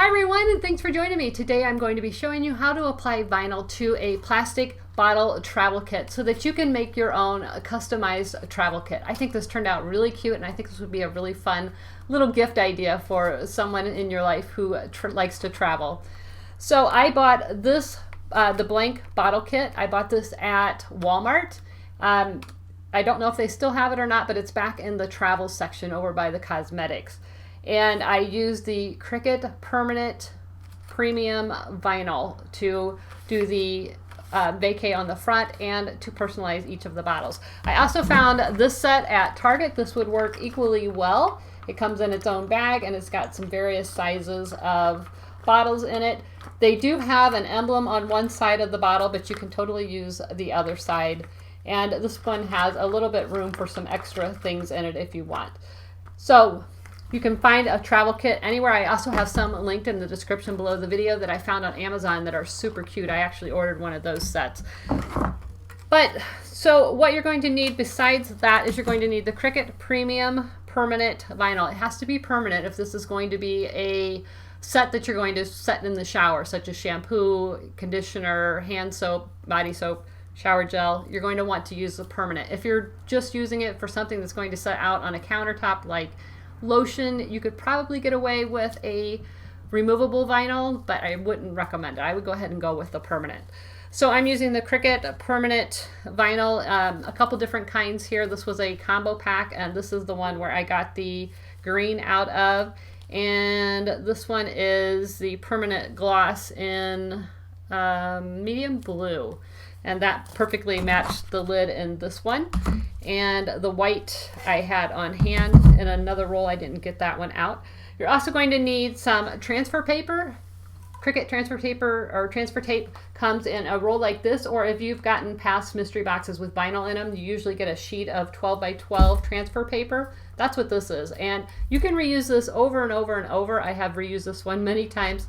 Hi everyone, and thanks for joining me. Today I'm going to be showing you how to apply vinyl to a plastic bottle travel kit so that you can make your own customized travel kit. I think this turned out really cute, and I think this would be a really fun little gift idea for someone in your life who likes to travel. So I bought this, the blank bottle kit. I bought this at Walmart. I don't know if they still have it or not, but it's back in the travel section over by the cosmetics. And I used the Cricut Permanent Premium Vinyl to do the vacay on the front and to personalize each of the bottles. I also found this set at Target. This would work equally well. It comes in its own bag and it's got some various sizes of bottles in it. They do have an emblem on one side of the bottle, but you can totally use the other side. And this one has a little bit room for some extra things in it if you want. So you can find a travel kit anywhere. I also have some linked in the description below the video that I found on Amazon that are super cute. I actually ordered one of those sets. But so what you're going to need besides that is you're going to need the Cricut Premium Permanent Vinyl. It has to be permanent if this is going to be a set that you're going to set in the shower, such as shampoo, conditioner, hand soap, body soap, shower gel. You're going to want to use the permanent. If you're just using it for something that's going to set out on a countertop like lotion, you could probably get away with a removable vinyl, but I wouldn't recommend it. I would go ahead and go with the permanent. So I'm using the Cricut Permanent Vinyl, a couple different kinds here. This was a combo pack, and this is the one where I got the green out of, and this one is the permanent gloss in medium blue, and that perfectly matched the lid in this one. And the white I had on hand in another roll. I didn't get that one out. You're also going to need some transfer paper. Cricut transfer paper or transfer tape comes in a roll like this, or if you've gotten past mystery boxes with vinyl in them, you usually get a sheet of 12 by 12 transfer paper. That's what this is, and you can reuse this over and over and over. I have reused this one many times,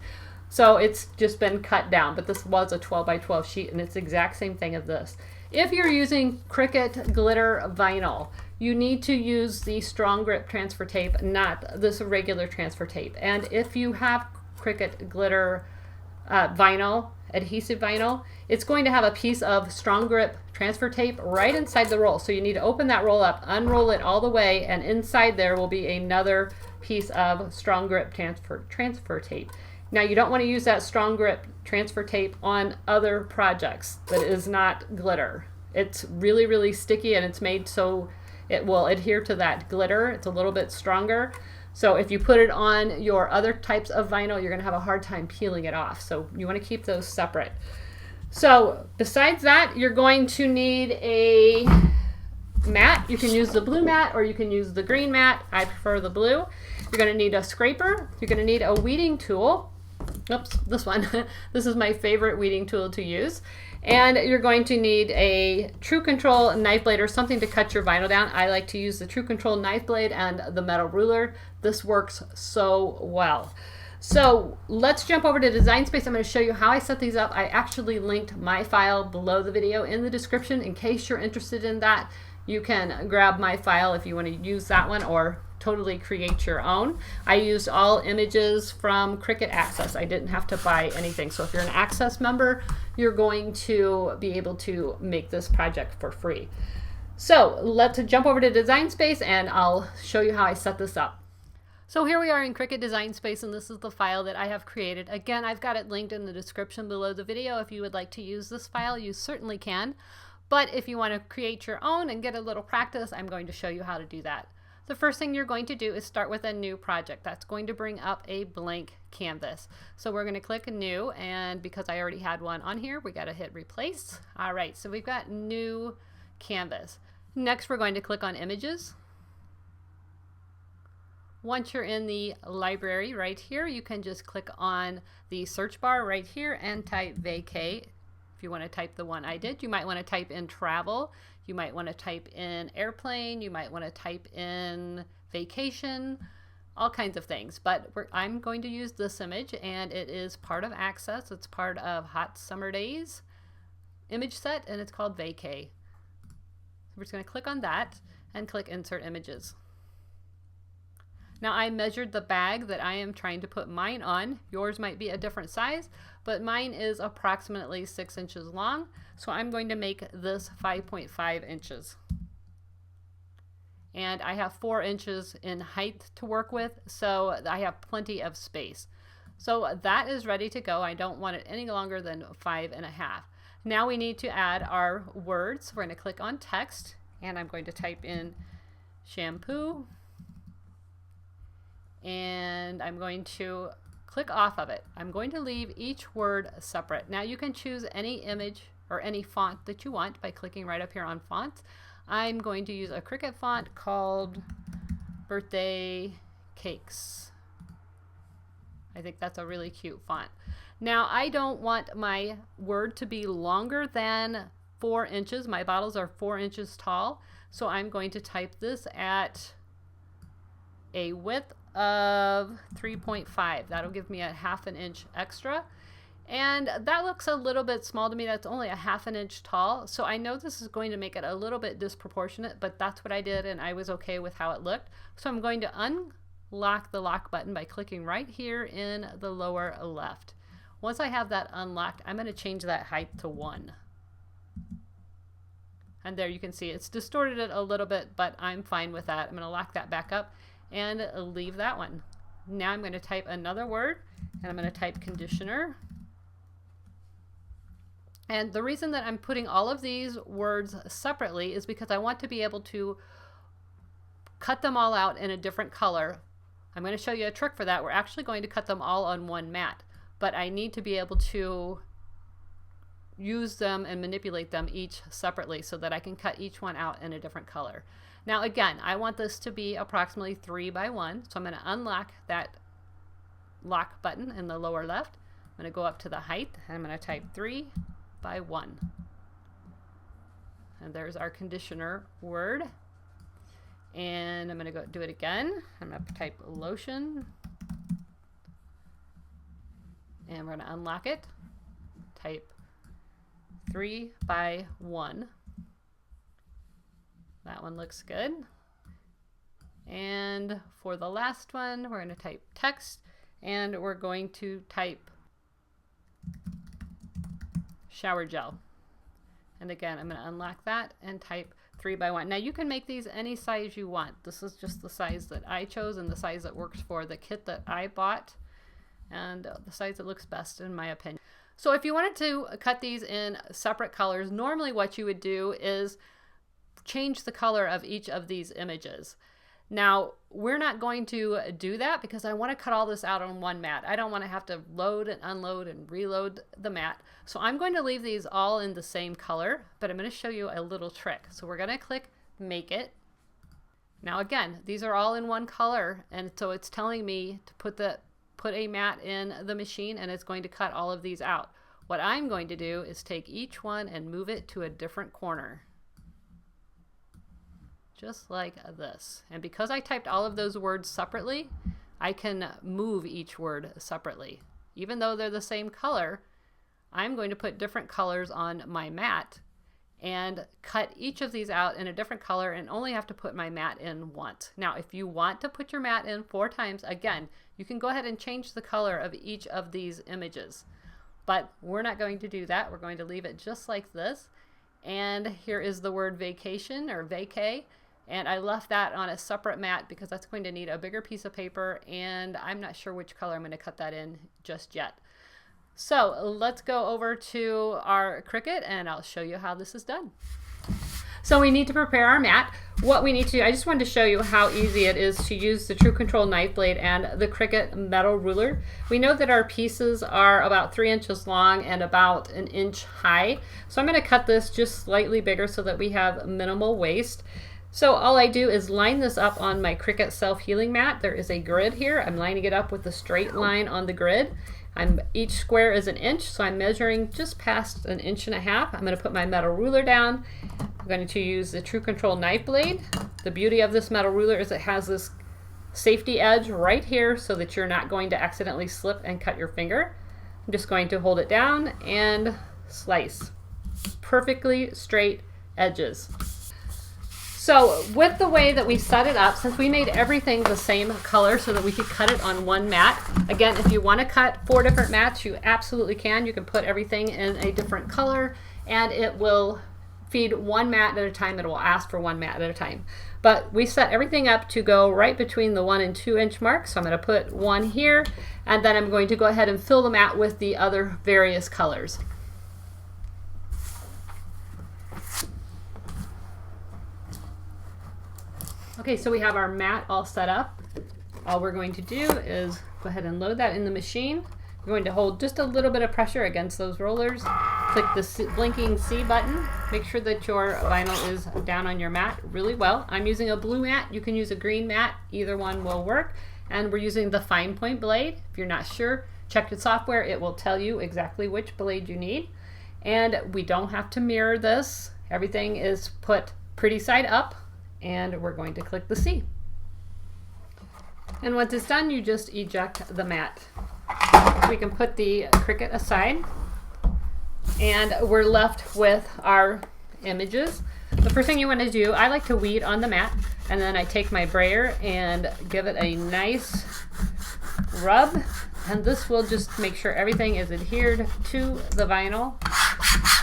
so it's just been cut down, but this was a 12 by 12 sheet, and it's the exact same thing as this. If you're using Cricut glitter vinyl, you need to use the strong grip transfer tape, not this regular transfer tape. And if you have Cricut glitter vinyl, adhesive vinyl, it's going to have a piece of strong grip transfer tape right inside the roll. So you need to open that roll up, unroll it all the way, and inside there will be another piece of strong grip transfer tape. Now, you don't want to use that strong grip transfer tape on other projects that is not glitter. It's really, really sticky, and it's made so it will adhere to that glitter. It's a little bit stronger. So if you put it on your other types of vinyl, you're going to have a hard time peeling it off. So you want to keep those separate. So besides that, you're going to need a mat. You can use the blue mat or you can use the green mat. I prefer the blue. You're going to need a scraper. You're going to need a weeding tool. Oops, this one. This is my favorite weeding tool to use. And you're going to need a True Control knife blade or something to cut your vinyl down. I like to use the True Control knife blade and the metal ruler. This works so well. So let's jump over to Design Space. I'm going to show you how I set these up. I actually linked my file below the video in the description. In case you're interested in that, you can grab my file if you want to use that one or totally create your own. I used all images from Cricut Access. I didn't have to buy anything. So if you're an Access member, you're going to be able to make this project for free. So let's jump over to Design Space and I'll show you how I set this up. So here we are in Cricut Design Space, and this is the file that I have created. Again, I've got it linked in the description below the video. If you would like to use this file, you certainly can. But if you want to create your own and get a little practice, I'm going to show you how to do that. The first thing you're going to do is start with a new project. That's going to bring up a blank canvas. So we're going to click New, and because I already had one on here, we got to hit Replace. All right, so we've got New Canvas. Next, we're going to click on Images. Once you're in the library right here, you can just click on the search bar right here and type vacay. If you want to type the one I did, you might want to type in travel. You might want to type in airplane. You might want to type in vacation, all kinds of things. But I'm going to use this image, and it is part of Access. It's part of Hot Summer Days image set, and it's called Vacay. So we're just going to click on that and click Insert Images. Now I measured the bag that I am trying to put mine on. Yours might be a different size, but mine is approximately 6 inches long. So I'm going to make this 5.5 inches. And I have 4 inches in height to work with, so I have plenty of space. So that is ready to go. I don't want it any longer than 5.5. Now we need to add our words. We're going to click on text, and I'm going to type in shampoo, and I'm going to click off of it. I'm going to leave each word separate. Now you can choose any image or any font that you want by clicking right up here on fonts. I'm going to use a Cricut font called Birthday Cakes. I think that's a really cute font. Now I don't want my word to be longer than 4 inches. My bottles are 4 inches tall, so I'm going to type this at a width of 3.5. That'll give me a 1/2 inch extra. And that looks a little bit small to me. That's only a 1/2 inch tall. So I know this is going to make it a little bit disproportionate, but that's what I did and I was okay with how it looked. So I'm going to unlock the lock button by clicking right here in the lower left. Once I have that unlocked, I'm going to change that height to 1. And there you can see it's distorted it a little bit, but I'm fine with that. I'm going to lock that back up and leave that one. Now I'm going to type another word, and I'm going to type conditioner. And the reason that I'm putting all of these words separately is because I want to be able to cut them all out in a different color. I'm going to show you a trick for that. We're actually going to cut them all on one mat, but I need to be able to use them and manipulate them each separately so that I can cut each one out in a different color. Now again, I want this to be approximately 3 by 1, so I'm going to unlock that lock button in the lower left. I'm going to go up to the height, and I'm going to type 3 by 1. And there's our conditioner word. And I'm going to go do it again. I'm going to type lotion. And we're going to unlock it. Type 3 by 1. That one looks good. And for the last one, we're going to type text, and we're going to type shower gel. And again, I'm going to unlock that and type 3 by 1. Now you can make these any size you want. This is just the size that I chose and the size that works for the kit that I bought, and the size that looks best in my opinion. So if you wanted to cut these in separate colors, normally what you would do is change the color of each of these images. Now we're not going to do that because I want to cut all this out on one mat. I don't want to have to load and unload and reload the mat. So I'm going to leave these all in the same color, but I'm going to show you a little trick. So we're going to click Make It. Now again, these are all in one color, and so it's telling me to put a mat in the machine, and it's going to cut all of these out. What I'm going to do is take each one and move it to a different corner. Just like this. And because I typed all of those words separately, I can move each word separately. Even though they're the same color, I'm going to put different colors on my mat and cut each of these out in a different color and only have to put my mat in once. Now, if you want to put your mat in 4 times, again, you can go ahead and change the color of each of these images. But we're not going to do that. We're going to leave it just like this. And here is the word vacation or vacay. And I left that on a separate mat because that's going to need a bigger piece of paper, and I'm not sure which color I'm going to cut that in just yet. So let's go over to our Cricut and I'll show you how this is done. So we need to prepare our mat. What we need to do, I just wanted to show you how easy it is to use the True Control knife blade and the Cricut metal ruler. We know that our pieces are about 3 inches long and about 1 inch high. So I'm going to cut this just slightly bigger so that we have minimal waste. So all I do is line this up on my Cricut self-healing mat. There is a grid here. I'm lining it up with a straight line on the grid. Each square is 1 inch, so I'm measuring just past 1.5 inches. I'm going to put my metal ruler down. I'm going to use the True Control knife blade. The beauty of this metal ruler is it has this safety edge right here so that you're not going to accidentally slip and cut your finger. I'm just going to hold it down and slice. Perfectly straight edges. So with the way that we set it up, since we made everything the same color so that we could cut it on one mat, again, if you want to cut 4 different mats, you absolutely can. You can put everything in a different color and it will feed one mat at a time. It will ask for one mat at a time. But we set everything up to go right between the 1 and 2 inch marks. So I'm going to put 1 here, and then I'm going to go ahead and fill the mat with the other various colors. Okay, so we have our mat all set up. All we're going to do is go ahead and load that in the machine. You're going to hold just a little bit of pressure against those rollers. Click the blinking C button. Make sure that your vinyl is down on your mat really well. I'm using a blue mat. You can use a green mat. Either one will work. And we're using the fine point blade. If you're not sure, check your software. It will tell you exactly which blade you need. And we don't have to mirror this. Everything is put pretty side up. And we're going to click the C. And once it's done, you just eject the mat. We can put the Cricut aside, and we're left with our images. The first thing you want to do, I like to weed on the mat, and then I take my brayer and give it a nice rub, and this will just make sure everything is adhered to the vinyl,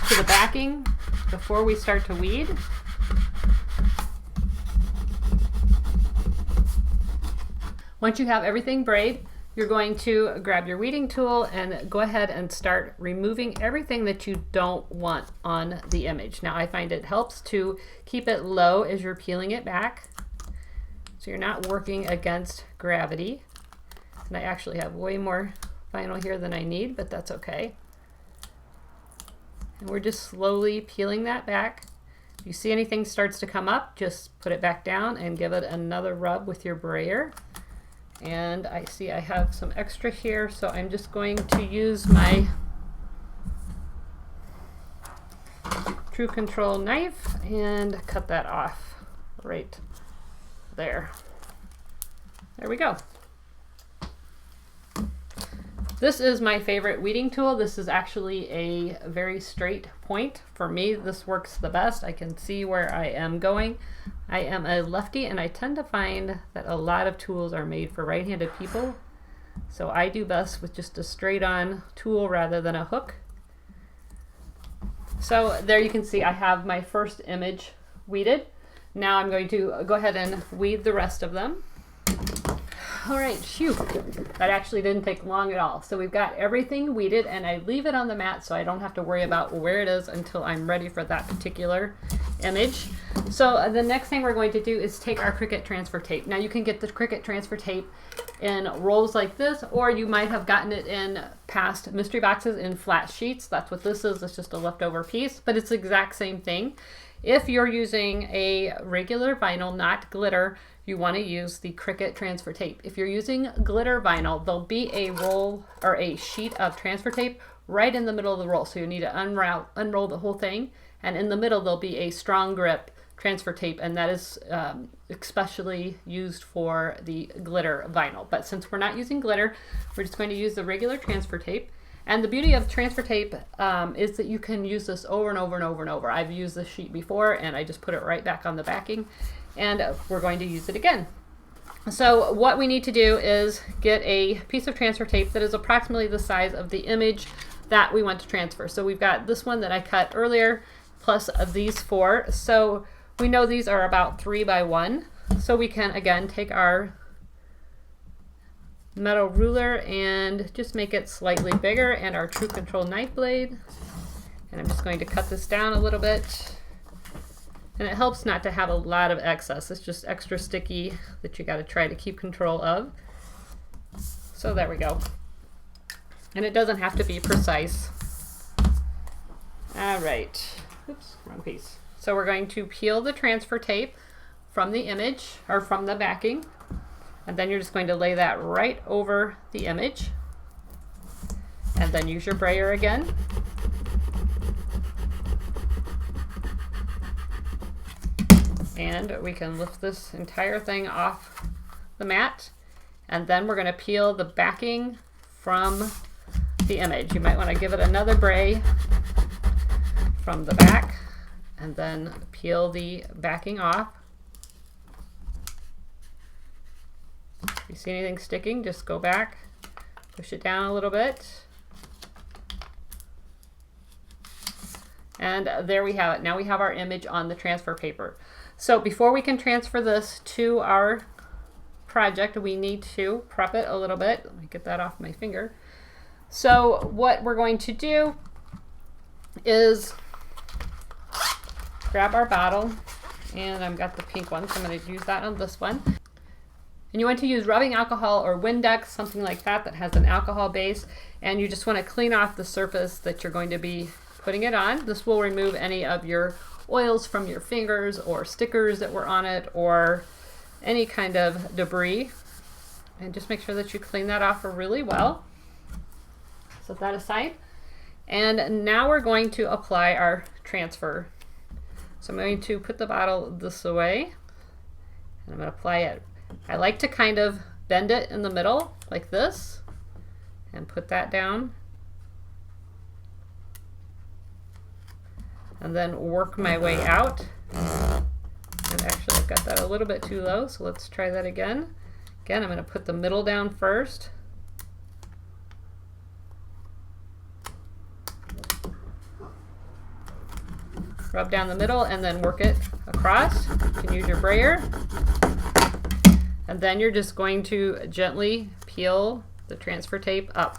to the backing, before we start to weed. Once you have everything braid, you're going to grab your weeding tool and go ahead and start removing everything that you don't want on the image. Now I find it helps to keep it low as you're peeling it back, so you're not working against gravity. And I actually have way more vinyl here than I need, but that's okay. And we're just slowly peeling that back. If you see anything starts to come up, just put it back down and give it another rub with your brayer. And I see I have some extra here, so I'm just going to use my True Control knife and cut that off right there. There we go. This is my favorite weeding tool. This is actually a very straight point. For me, this works the best. I can see where I am going. I am a lefty, and I tend to find that a lot of tools are made for right-handed people. So I do best with just a straight-on tool rather than a hook. So there you can see I have my first image weeded. Now I'm going to go ahead and weed the rest of them. All right, phew, that actually didn't take long at all. So we've got everything weeded, and I leave it on the mat so I don't have to worry about where it is until I'm ready for that particular image. So the next thing we're going to do is take our Cricut transfer tape. Now you can get the Cricut transfer tape in rolls like this, or you might have gotten it in past mystery boxes in flat sheets. That's what this is. It's just a leftover piece, but it's the exact same thing. If you're using a regular vinyl, not glitter, you want to use the Cricut transfer tape. If you're using glitter vinyl, there'll be a roll or a sheet of transfer tape right in the middle of the roll. So you need to unroll the whole thing, and in the middle there'll be a strong grip transfer tape, and that is especially used for the glitter vinyl. But since we're not using glitter, we're just going to use the regular transfer tape. And the beauty of transfer tape is that you can use this over and over and over and over. I've used this sheet before, and I just put it right back on the backing, and we're going to use it again. So what we need to do is get a piece of transfer tape that is approximately the size of the image that we want to transfer. So we've got this one that I cut earlier, plus these 4. So we know these are about 3 by 1. So we can, again, take our metal ruler and just make it slightly bigger, and our True Control knife blade. And I'm just going to cut this down a little bit. And it helps not to have a lot of excess. It's just extra sticky that you got to try to keep control of. So there we go. And it doesn't have to be precise. All right. Oops, wrong piece. So we're going to peel the transfer tape from the image, or from the backing. And then you're just going to lay that right over the image. And then use your brayer again. And we can lift this entire thing off the mat. And then we're going to peel the backing from the image. You might want to give it another bray from the back, and then peel the backing off. you see anything sticking, just go back, push it down a little bit. And there we have it. Now we have our image on the transfer paper. So before we can transfer this to our project, we need to prep it a little bit. Let me get that off my finger. So what we're going to do is grab our bottle, and I've got the pink one, so I'm going to use that on this one. And you want to use rubbing alcohol or Windex, something like that that has an alcohol base, and you just want to clean off the surface that you're going to be putting it on. This will remove any of your oils from your fingers or stickers that were on it or any kind of debris. And just make sure that you clean that off really well. Set that aside. And now we're going to apply our transfer. So I'm going to put the bottle this way, and I'm going to apply it. I like to kind of bend it in the middle like this and put that down. And then work my way out. And actually I've got that a little bit too low, so let's try that again. Again, I'm going to put the middle down first. Rub down the middle and then work it across. You can use your brayer. And then you're just going to gently peel the transfer tape up.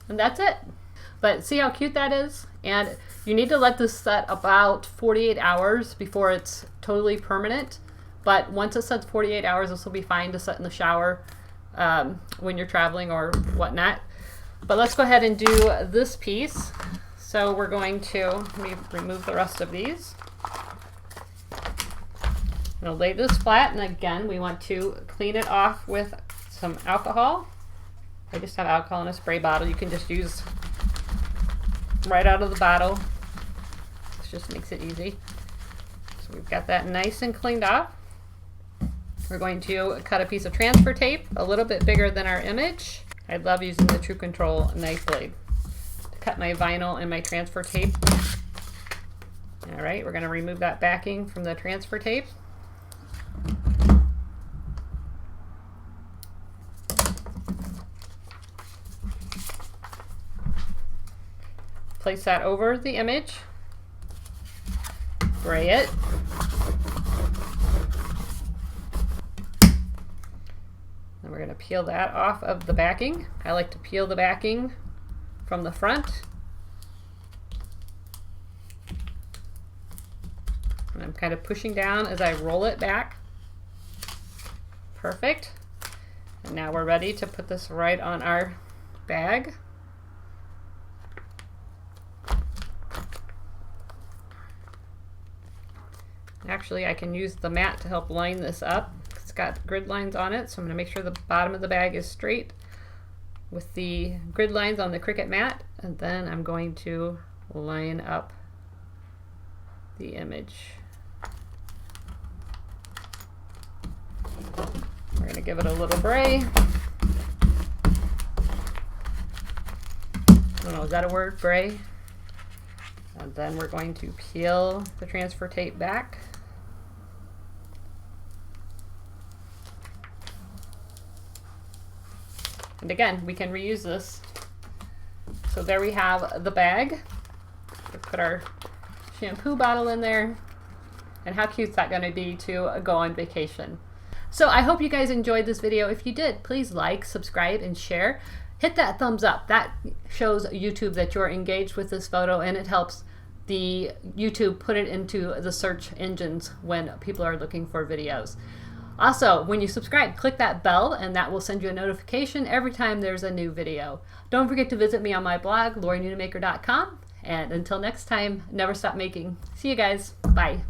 And that's it. But see how cute that is? And you need to let this set about 48 hours before it's totally permanent. But once it sets 48 hours, this will be fine to set in the shower when you're traveling or whatnot. But let's go ahead and do this piece. So we're going to, let me remove the rest of these. I'm going to lay this flat, and again, we want to clean it off with some alcohol. I just have alcohol in a spray bottle. You can just use right out of the bottle. This just makes it easy. So we've got that nice and cleaned off. We're going to cut a piece of transfer tape, a little bit bigger than our image. I love using the True Control knife blade to cut my vinyl and my transfer tape. All right, we're going to remove that backing from the transfer tape. Place that over the image, spray it, and we're going to peel that off of the backing. I like to peel the backing from the front, and I'm kind of pushing down as I roll it back. Perfect. And now we're ready to put this right on our bag. Actually, I can use the mat to help line this up. It's got grid lines on it, so I'm going to make sure the bottom of the bag is straight with the grid lines on the Cricut mat, and then I'm going to line up the image. We're going to give it a little bray. I don't know, is that a word? Bray? And then we're going to peel the transfer tape back. And again, we can reuse this. So there we have the bag. We put our shampoo bottle in there. And how cute is that going to be to go on vacation? So I hope you guys enjoyed this video. If you did, please like, subscribe, and share. Hit that thumbs up. That shows YouTube that you're engaged with this photo, and it helps the YouTube put it into the search engines when people are looking for videos. Also, when you subscribe, click that bell, and that will send you a notification every time there's a new video. Don't forget to visit me on my blog, LoriNunemaker.com. And until next time, never stop making. See you guys. Bye.